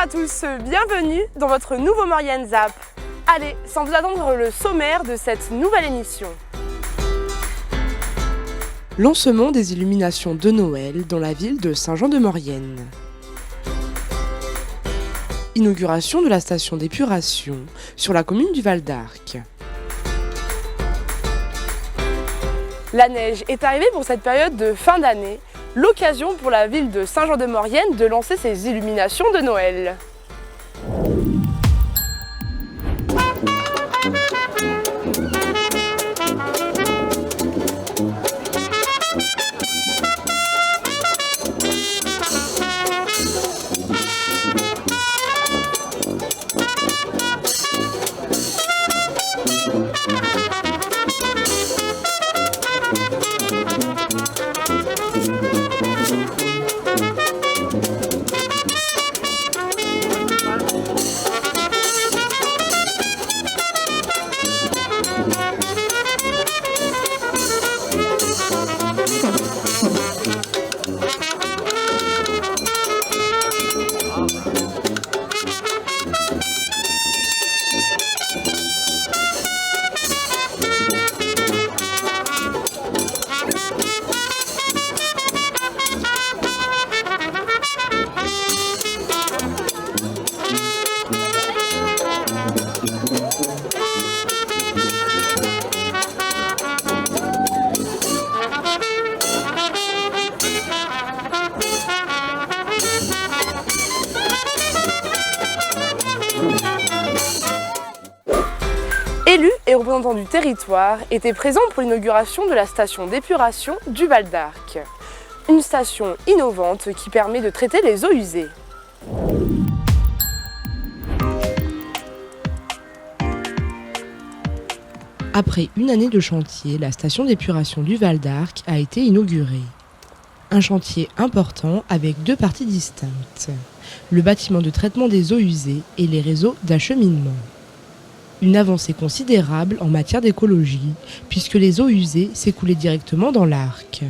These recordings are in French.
à tous, bienvenue dans votre nouveau Maurienne Zap. Allez, sans vous attendre le sommaire de cette nouvelle émission. Lancement des illuminations de Noël dans la ville de Saint-Jean-de-Maurienne. Inauguration de la station d'épuration sur la commune du Val d'Arc. La neige est arrivée pour cette période de fin d'année, l'occasion pour la ville de Saint-Jean-de-Maurienne de lancer ses illuminations de Noël. Élus et représentants du territoire étaient présents pour l'inauguration de la station d'épuration du Val d'Arc. Une station innovante qui permet de traiter les eaux usées. Après une année de chantier, la station d'épuration du Val d'Arc a été inaugurée. Un chantier important avec deux parties distinctes, le bâtiment de traitement des eaux usées et les réseaux d'acheminement. Une avancée considérable en matière d'écologie, puisque les eaux usées s'écoulaient directement dans l'Arc.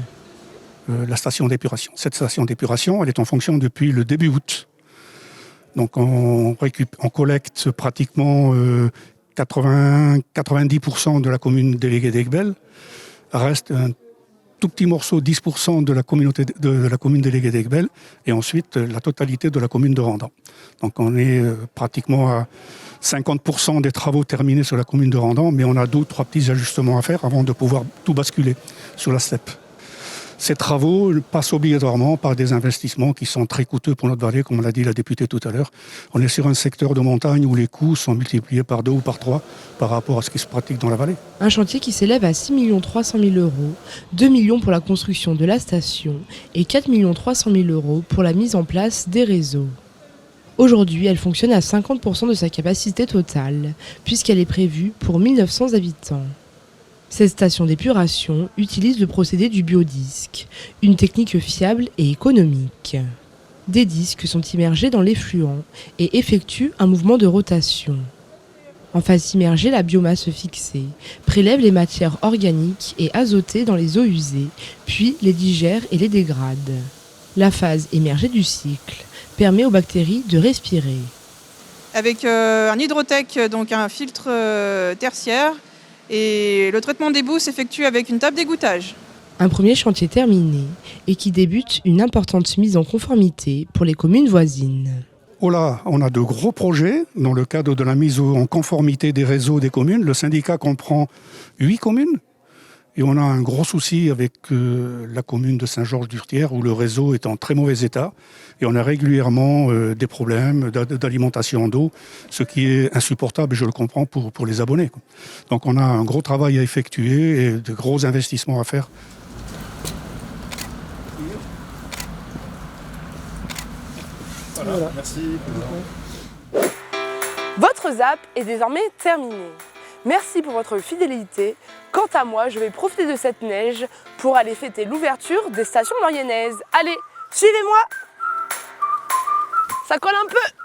La station d'épuration. Cette station d'épuration, elle est en fonction depuis le début août. Donc on collecte pratiquement 90% de la commune déléguée d'Aiguebelle. Reste un tout petit morceau, 10% de la communauté de la commune déléguée d'Aiguebelle, et ensuite la totalité de la commune de Randan. Donc on est pratiquement à 50% des travaux terminés sur la commune de Randan, mais on a 2 ou 3 petits ajustements à faire avant de pouvoir tout basculer sur la steppe. Ces travaux passent obligatoirement par des investissements qui sont très coûteux pour notre vallée, comme l'a dit la députée tout à l'heure. On est sur un secteur de montagne où les coûts sont multipliés par 2 ou par 3 par rapport à ce qui se pratique dans la vallée. Un chantier qui s'élève à 6 300 000 €, 2 millions pour la construction de la station et 4 300 000 € pour la mise en place des réseaux. Aujourd'hui, elle fonctionne à 50% de sa capacité totale, puisqu'elle est prévue pour 1900 habitants. Cette station d'épuration utilise le procédé du biodisque, une technique fiable et économique. Des disques sont immergés dans l'effluent et effectuent un mouvement de rotation. En phase immergée, la biomasse fixée prélève les matières organiques et azotées dans les eaux usées, puis les digère et les dégrade. La phase émergée du cycle permet aux bactéries de respirer. Avec un hydrotech, donc un filtre tertiaire, et le traitement des boues s'effectue avec une table d'égouttage. Un premier chantier terminé et qui débute une importante mise en conformité pour les communes voisines. Oh là, on a de gros projets dans le cadre de la mise en conformité des réseaux des communes. Le syndicat comprend 8 communes. Et on a un gros souci avec la commune de Saint-Georges-d'Urtière où le réseau est en très mauvais état. Et on a régulièrement des problèmes d'alimentation d'eau, ce qui est insupportable, et je le comprends, pour les abonnés. Donc on a un gros travail à effectuer et de gros investissements à faire. Voilà. Merci. Votre zap est désormais terminé. Merci pour votre fidélité. Quant à moi, je vais profiter de cette neige pour aller fêter l'ouverture des stations mauriennaises. Allez, suivez-moi! Ça colle un peu!